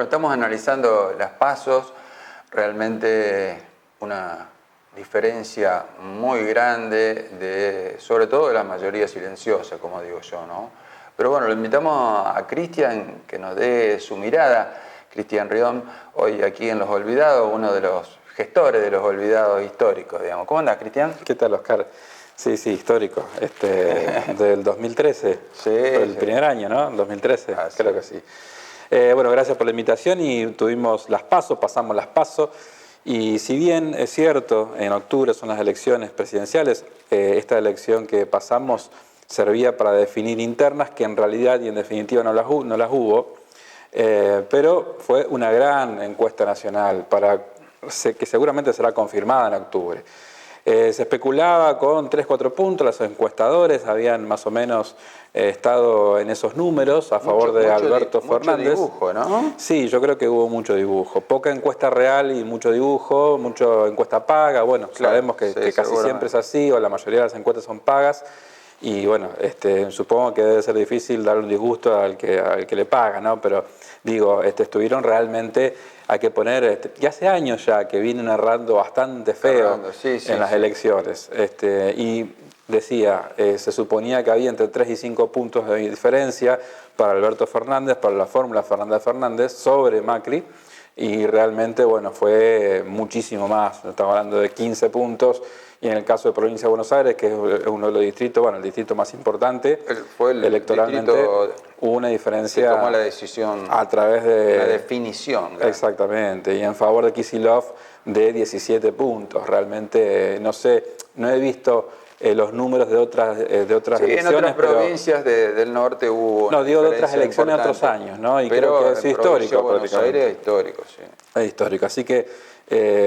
Bueno, estamos analizando las PASOs, realmente una diferencia muy grande, sobre todo de la mayoría silenciosa, como digo yo, ¿no? Pero bueno, lo invitamos a Cristian que nos dé su mirada. Cristian Riom, hoy aquí en Los Olvidados, uno de los gestores de Los Olvidados históricos, digamos. ¿Cómo andás, Cristian? ¿Qué tal, Oscar? Sí, histórico. Del 2013. Sí, fue el sí. primer año, ¿no? 2013, creo que sí. Bueno, gracias por la invitación y tuvimos las PASO, pasamos las PASO. Y si bien es cierto, en octubre son las elecciones presidenciales, esta elección que pasamos servía para definir internas, que en realidad y en definitiva no las hubo, pero fue una gran encuesta nacional que seguramente será confirmada en octubre. Se especulaba con 3-4 puntos, los encuestadores habían más o menos estado en esos números a favor de Alberto Fernández. Mucho dibujo, ¿no? Sí, yo creo que hubo mucho dibujo. Poca encuesta real y mucho dibujo, mucha encuesta paga. Bueno, claro, sabemos que casi siempre es así, o la mayoría de las encuestas son pagas. Y bueno, supongo que debe ser difícil darle un disgusto al que le paga, ¿no? Pero digo, estuvieron realmente, hay que poner, y hace años ya que vienen errando bastante feo en las elecciones. Y decía, se suponía que había entre 3 y 5 puntos de diferencia para Alberto Fernández, para la fórmula Fernández sobre Macri, y realmente, bueno, fue muchísimo más. Estamos hablando de 15 puntos. Y en el caso de Provincia de Buenos Aires, que es uno de los distritos, bueno, el distrito más importante, fue el electoralmente hubo una diferencia. Se tomó la decisión a través de la definición. Claro. Exactamente, y en favor de Kicillof de 17 puntos. Realmente, no sé, no he visto los números de otras elecciones. En otras provincias del norte hubo. No, digo de otras elecciones de otros años, ¿no? Y pero creo que es histórico. Buenos Aires es histórico, sí. Es histórico, así que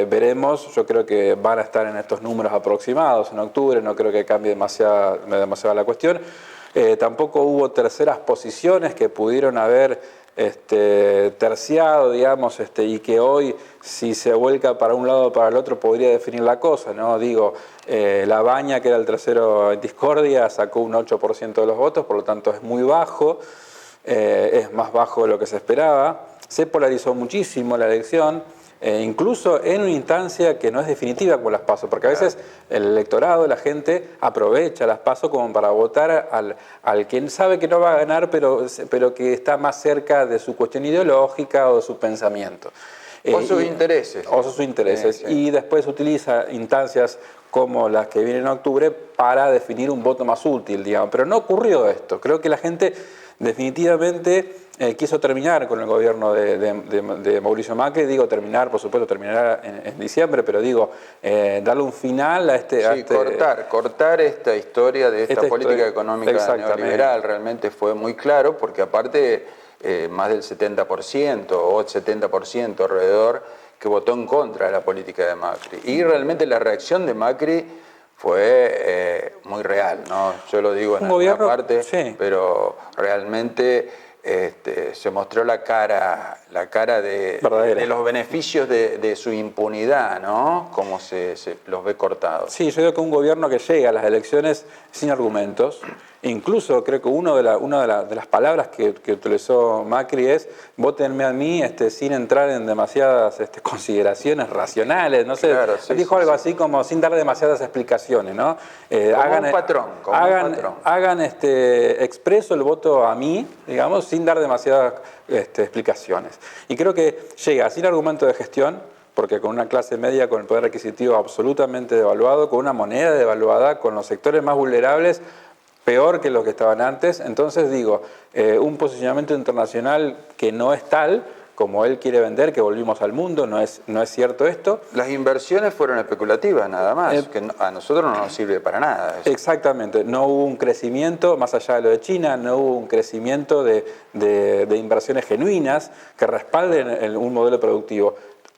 veremos. Yo creo que van a estar en estos números aproximados en octubre, no creo que cambie demasiado la cuestión. Tampoco hubo terceras posiciones que pudieron haber terciado, digamos, y que hoy, si se vuelca para un lado o para el otro, podría definir la cosa, ¿no? Digo, La Baña, que era el tercero en discordia, sacó un 8% de los votos, por lo tanto es muy bajo, es más bajo de lo que se esperaba. Se polarizó muchísimo la elección, incluso en una instancia que no es definitiva como las PASO, porque a veces el electorado, la gente, aprovecha las PASO como para votar al quien sabe que no va a ganar, pero que está más cerca de su cuestión ideológica o de su pensamiento. O sus intereses. O sus intereses. Y después utiliza instancias como las que vienen en octubre para definir un voto más útil, digamos. Pero no ocurrió esto. Creo que la gente definitivamente quiso terminar con el gobierno de Mauricio Macri. Digo terminar, por supuesto, terminará en diciembre, pero digo, darle un final a cortar esta historia de esta política económica neoliberal. Realmente fue muy claro, porque aparte más del 70% o el 70% alrededor que votó en contra de la política de Macri. Y realmente la reacción de Macri fue muy real, ¿no? Yo lo digo en alguna parte, pero realmente se mostró la cara de los beneficios de su impunidad, ¿no? Cómo se los ve cortados. Sí, yo digo que un gobierno que llega a las elecciones sin argumentos, incluso creo que una de las palabras que utilizó Macri es votenme a mí sin entrar en demasiadas consideraciones racionales, no sé, dijo algo así como sin dar demasiadas explicaciones, ¿no? Hagan un patrón. Hagan expreso el voto a mí, digamos, sin dar demasiadas explicaciones. Y creo que llega sin argumento de gestión, porque con una clase media con el poder adquisitivo absolutamente devaluado, con una moneda devaluada, con los sectores más vulnerables peor que los que estaban antes. Entonces digo, un posicionamiento internacional que no es tal como él quiere vender, que volvimos al mundo, no es cierto esto. Las inversiones fueron especulativas nada más, que a nosotros no nos sirve para nada eso. Exactamente, no hubo un crecimiento, más allá de lo de China, no hubo un crecimiento de inversiones genuinas que respalden un modelo productivo.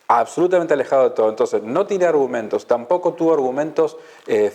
Absolutamente alejado de todo. Entonces, no tiene argumentos, tampoco tuvo argumentos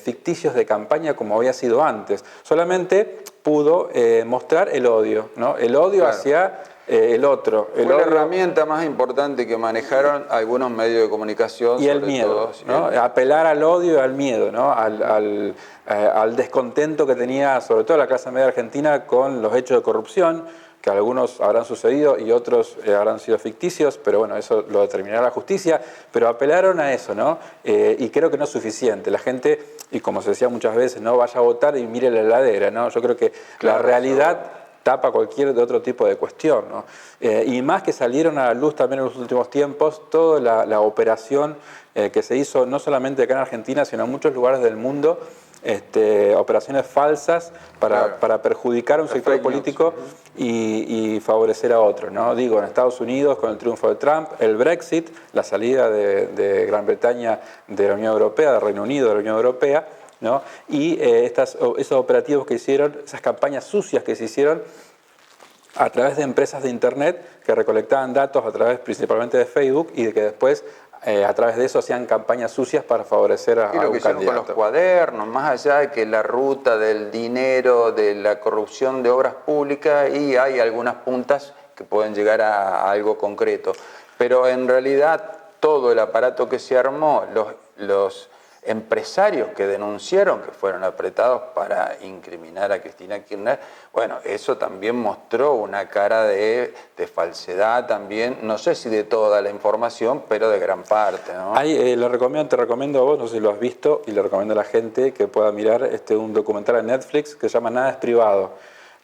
ficticios de campaña como había sido antes. Solamente pudo mostrar el odio, ¿no? El odio hacia el otro. Fue la herramienta más importante que manejaron algunos medios de comunicación. Y el miedo, ¿no? Apelar al odio y al miedo, ¿no? Al descontento que tenía sobre todo la clase media argentina con los hechos de corrupción, que algunos habrán sucedido y otros habrán sido ficticios, pero bueno, eso lo determinará la justicia, pero apelaron a eso, ¿no? Y creo que no es suficiente. La gente, y como se decía muchas veces, no vaya a votar y mire la heladera, ¿no? Yo creo que la realidad tapa cualquier otro tipo de cuestión, ¿no? Y más que salieron a la luz también en los últimos tiempos, toda la operación que se hizo no solamente acá en Argentina, sino en muchos lugares del mundo, operaciones falsas para perjudicar a un sector político y favorecer a otro, ¿no? Digo, en Estados Unidos con el triunfo de Trump, el Brexit, la salida de Gran Bretaña de la Unión Europea, del Reino Unido de la Unión Europea, ¿no? Y esos operativos que hicieron, esas campañas sucias que se hicieron a través de empresas de Internet que recolectaban datos a través principalmente de Facebook y de que después a través de eso hacían campañas sucias para favorecer a un candidato. Y lo que hicieron con los cuadernos, más allá de que la ruta del dinero, de la corrupción de obras públicas, y hay algunas puntas que pueden llegar a algo concreto. Pero en realidad todo el aparato que se armó, los empresarios que denunciaron que fueron apretados para incriminar a Cristina Kirchner, bueno, eso también mostró una cara de falsedad también, no sé si de toda la información, pero de gran parte, ¿no? Te recomiendo a vos, no sé si lo has visto, y le recomiendo a la gente que pueda mirar un documental en Netflix que se llama Nada es privado,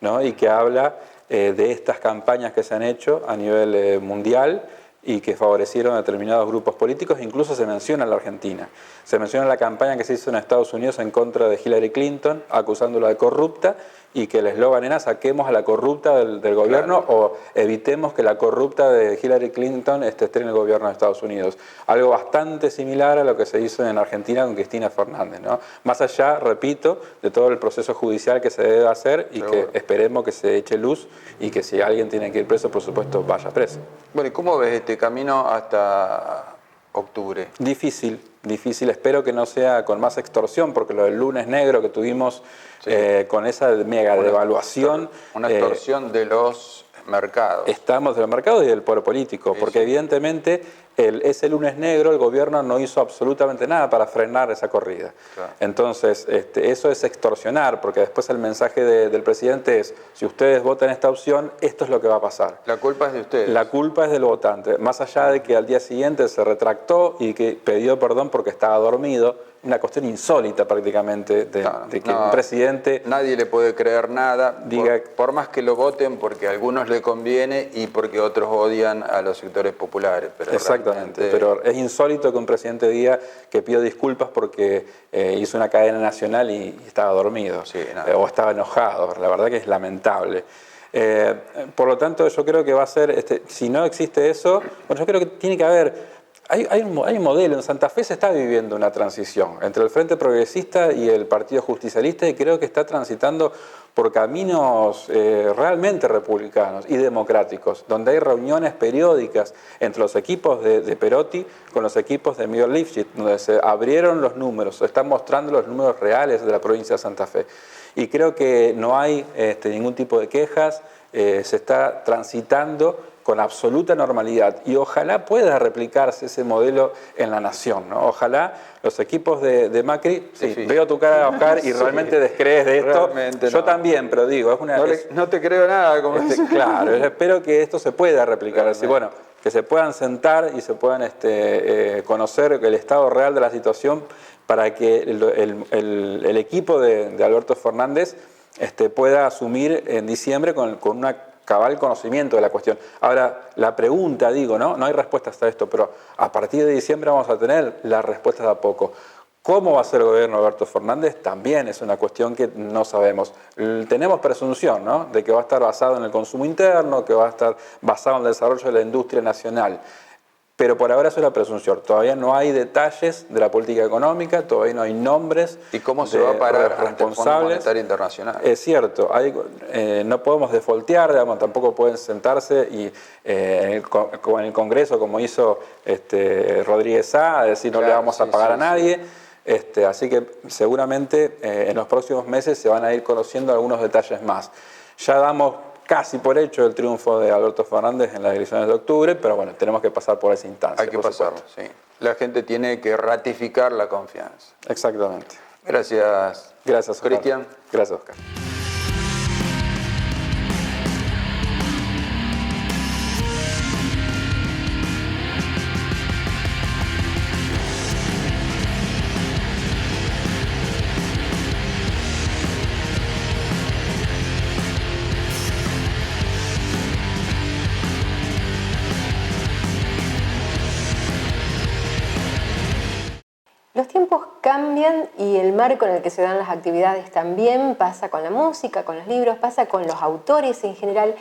¿no? Y que habla de estas campañas que se han hecho a nivel mundial y que favorecieron a determinados grupos políticos, incluso se menciona en la Argentina. Se menciona la campaña que se hizo en Estados Unidos en contra de Hillary Clinton, acusándola de corrupta, y que el eslogan era saquemos a la corrupta del gobierno, claro, o evitemos que la corrupta de Hillary Clinton esté en el gobierno de Estados Unidos. Algo bastante similar a lo que se hizo en Argentina con Cristina Fernández, ¿no? Más allá, repito, de todo el proceso judicial que se debe hacer y que esperemos que se eche luz y que si alguien tiene que ir preso, por supuesto, vaya preso. Bueno, ¿y cómo ves este camino hasta octubre? Difícil, espero que no sea con más extorsión, porque lo del lunes negro que tuvimos con esa mega devaluación... Una extorsión de los mercados. Estamos del mercado y del poder político, porque evidentemente ese lunes negro el gobierno no hizo absolutamente nada para frenar esa corrida. Claro. Entonces, eso es extorsionar, porque después el mensaje del presidente es, si ustedes votan esta opción, esto es lo que va a pasar. La culpa es de ustedes. La culpa es del votante, más allá de que al día siguiente se retractó y que pidió perdón porque estaba dormido, una cuestión insólita prácticamente de que un presidente... Nadie le puede creer nada, diga, por más que lo voten porque a algunos le conviene y porque otros odian a los sectores populares. Pero exactamente, pero es insólito que un presidente diga que pidió disculpas porque hizo una cadena nacional y estaba dormido, o estaba enojado. La verdad que es lamentable. Por lo tanto, yo creo que va a ser, si no existe eso, bueno, yo creo que tiene que haber... Hay un modelo, en Santa Fe se está viviendo una transición entre el Frente Progresista y el Partido Justicialista y creo que está transitando por caminos realmente republicanos y democráticos, donde hay reuniones periódicas entre los equipos de Perotti con los equipos de Miguel Lifschitz, donde se abrieron los números, se están mostrando los números reales de la provincia de Santa Fe. Y creo que no hay ningún tipo de quejas, se está transitando con absoluta normalidad y ojalá pueda replicarse ese modelo en la nación, ¿no? Ojalá los equipos de Macri, veo tu cara, Oscar, y realmente descrees de esto. Yo también, pero digo, es una... No te creo nada. Como claro, espero que esto se pueda replicar, así, bueno, que se puedan sentar y se puedan conocer el estado real de la situación para que el equipo de Alberto Fernández pueda asumir en diciembre con una cabal conocimiento de la cuestión. Ahora, la pregunta, digo, no hay respuestas a esto, pero a partir de diciembre vamos a tener las respuestas de a poco. ¿Cómo va a ser el gobierno de Alberto Fernández? También es una cuestión que no sabemos. Tenemos presunción, ¿no?, de que va a estar basado en el consumo interno, que va a estar basado en el desarrollo de la industria nacional. Pero por ahora eso es la presunción. Todavía no hay detalles de la política económica, todavía no hay nombres. ¿Y cómo se va a parar ante el Fondo Monetario Internacional? Es cierto, no podemos defaultear, digamos, tampoco pueden sentarse y en el Congreso, como hizo Rodríguez Sá, a decir no le vamos a pagar a nadie. Así que seguramente en los próximos meses se van a ir conociendo algunos detalles más. Ya damos casi por hecho el triunfo de Alberto Fernández en las elecciones de octubre, pero bueno, tenemos que pasar por esa instancia. Hay que pasarlo, sí. La gente tiene que ratificar la confianza. Exactamente. Gracias. Gracias, Oscar. Cristian. Gracias, Oscar. Los tiempos cambian y el marco en el que se dan las actividades también. Pasa con la música, con los libros, pasa con los autores en general.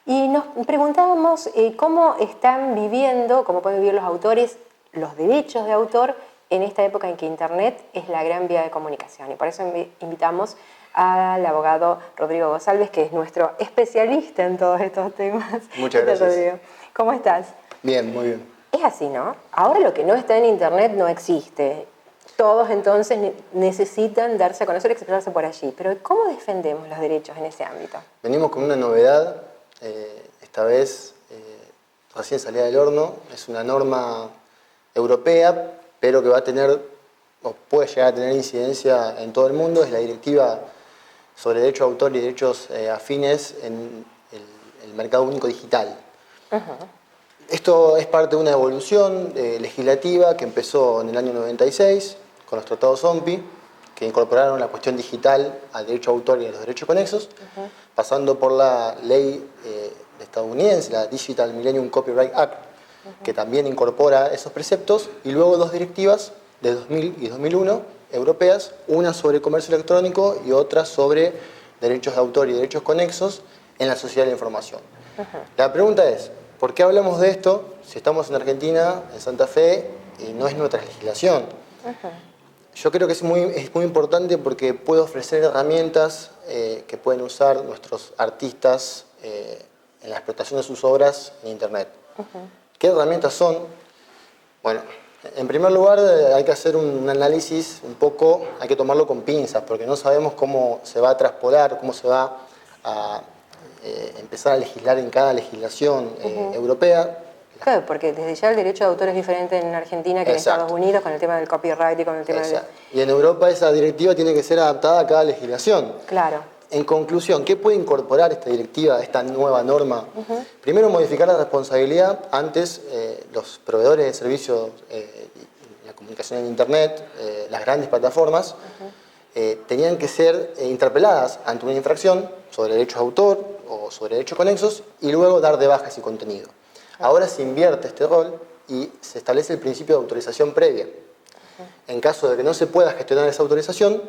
Y nos preguntábamos cómo están viviendo, cómo pueden vivir los autores, los derechos de autor en esta época en que Internet es la gran vía de comunicación. Y por eso invitamos al abogado Rodrigo González, que es nuestro especialista en todos estos temas. Muchas gracias. Rodrigo. ¿Cómo estás? Bien, muy bien. Es así, ¿no? Ahora lo que no está en Internet no existe. Todos entonces necesitan darse a conocer y expresarse por allí. Pero ¿cómo defendemos los derechos en ese ámbito? Venimos con una novedad, esta vez recién salida del horno. Es una norma europea, pero que va a tener, o puede llegar a tener incidencia en todo el mundo. Es la directiva sobre derecho de autor y derechos afines en el mercado único digital. Esto es parte de una evolución legislativa que empezó en el año 96 con los tratados OMPI, que incorporaron la cuestión digital al derecho de autor y a los derechos conexos, pasando por la ley estadounidense, la Digital Millennium Copyright Act, que también incorpora esos preceptos, y luego dos directivas de 2000 y 2001 europeas, una sobre comercio electrónico y otra sobre derechos de autor y derechos conexos en la sociedad de la información. La pregunta es, ¿por qué hablamos de esto si estamos en Argentina, en Santa Fe, y no es nuestra legislación? Yo creo que es muy importante porque puede ofrecer herramientas que pueden usar nuestros artistas en la explotación de sus obras en Internet. ¿Qué herramientas son? Bueno, en primer lugar hay que hacer un análisis un poco, hay que tomarlo con pinzas, porque no sabemos cómo se va a traspolar, cómo se va a empezar a legislar en cada legislación europea. Claro, porque desde ya el derecho de autor es diferente en Argentina que en Estados Unidos con el tema del copyright y con el tema del... Y en Europa esa directiva tiene que ser adaptada a cada legislación. Claro. En conclusión, ¿qué puede incorporar esta directiva, esta nueva norma? Primero, modificar la responsabilidad. Antes, los proveedores de servicios, la comunicación en Internet, las grandes plataformas, tenían que ser interpeladas ante una infracción sobre derechos de autor o sobre derechos conexos y luego dar de baja ese contenido. Ahora se invierte este rol y se establece el principio de autorización previa. En caso de que no se pueda gestionar esa autorización,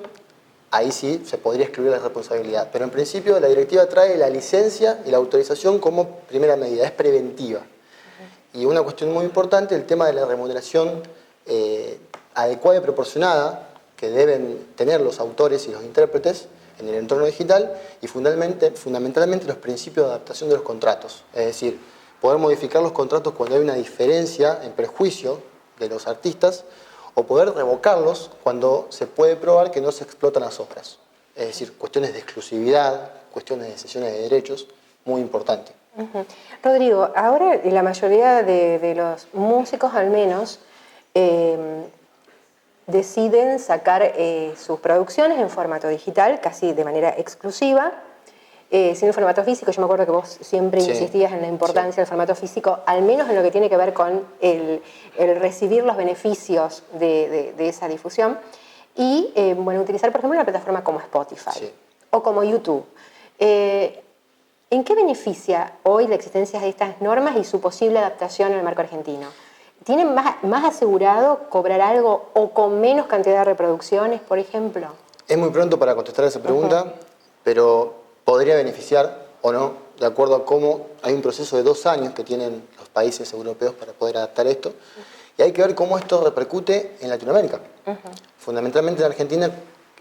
ahí sí se podría excluir la responsabilidad. Pero en principio la directiva trae la licencia y la autorización como primera medida, es preventiva. Y una cuestión muy importante, el tema de la remuneración adecuada y proporcionada que deben tener los autores y los intérpretes en el entorno digital y fundamentalmente los principios de adaptación de los contratos. Es decir, poder modificar los contratos cuando hay una diferencia en perjuicio de los artistas o poder revocarlos cuando se puede probar que no se explotan las obras. Es decir, cuestiones de exclusividad, cuestiones de cesiones de derechos, muy importante. Rodrigo, ahora la mayoría de los músicos al menos deciden sacar sus producciones en formato digital, casi de manera exclusiva, sin el formato físico. Yo me acuerdo que vos siempre insistías en la importancia del formato físico, al menos en lo que tiene que ver con el recibir los beneficios de esa difusión. Y bueno, utilizar, por ejemplo, una plataforma como Spotify o como YouTube. ¿En qué beneficia hoy la existencia de estas normas y su posible adaptación al marco argentino? ¿Tienen más asegurado cobrar algo o con menos cantidad de reproducciones, por ejemplo? Es muy pronto para contestar esa pregunta, pero podría beneficiar o no, de acuerdo a cómo hay un proceso de 2 años que tienen los países europeos para poder adaptar esto. Y hay que ver cómo esto repercute en Latinoamérica. Fundamentalmente en Argentina,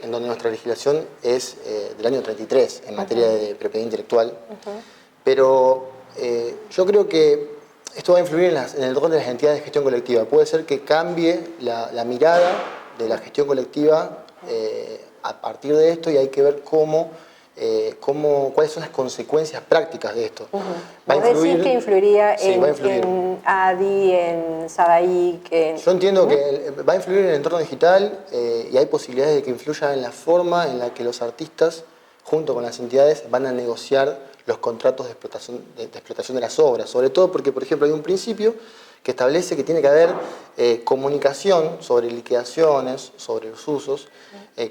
en donde nuestra legislación es del año 33 en materia de propiedad intelectual. Pero yo creo que esto va a influir en el rol de las entidades de gestión colectiva. Puede ser que cambie la mirada de la gestión colectiva a partir de esto y hay que ver cómo cuáles son las consecuencias prácticas de esto. ¿Vos decís que influiría sí, en ADI, en SADAIC? Yo entiendo que va a influir en el entorno digital y hay posibilidades de que influya en la forma en la que los artistas, junto con las entidades, van a negociar los contratos de explotación de las obras. Sobre todo porque, por ejemplo, hay un principio que establece que tiene que haber comunicación sobre liquidaciones, sobre los usos,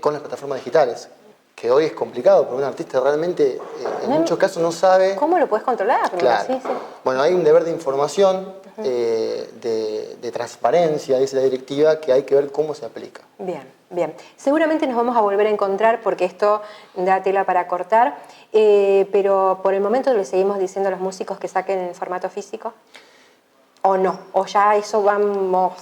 con las plataformas digitales, que hoy es complicado, porque un artista realmente en muchos casos no sabe... ¿Cómo lo puedes controlar? Claro. Sí. Bueno, hay un deber de información, de transparencia, dice la directiva, que hay que ver cómo se aplica. Bien. Seguramente nos vamos a volver a encontrar porque esto da tela para cortar, pero por el momento le seguimos diciendo a los músicos que saquen en formato físico. ¿O no? ¿O ya eso vamos...?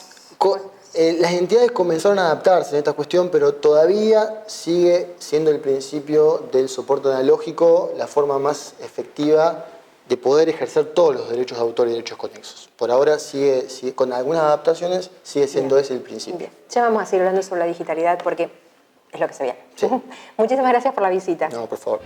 Las entidades comenzaron a adaptarse en esta cuestión, pero todavía sigue siendo el principio del soporte analógico la forma más efectiva de poder ejercer todos los derechos de autor y derechos conexos. Por ahora sigue con algunas adaptaciones, sigue siendo ese el principio. Bien. Ya vamos a seguir hablando sobre la digitalidad porque es lo que se viene. Sí. Muchísimas gracias por la visita. No, por favor.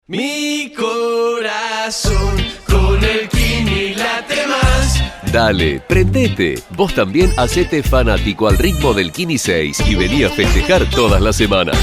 Mi corazón con el Kini late más. Dale, prendete. Vos también hacete fanático al ritmo del Kini 6 y vení a festejar todas las semanas.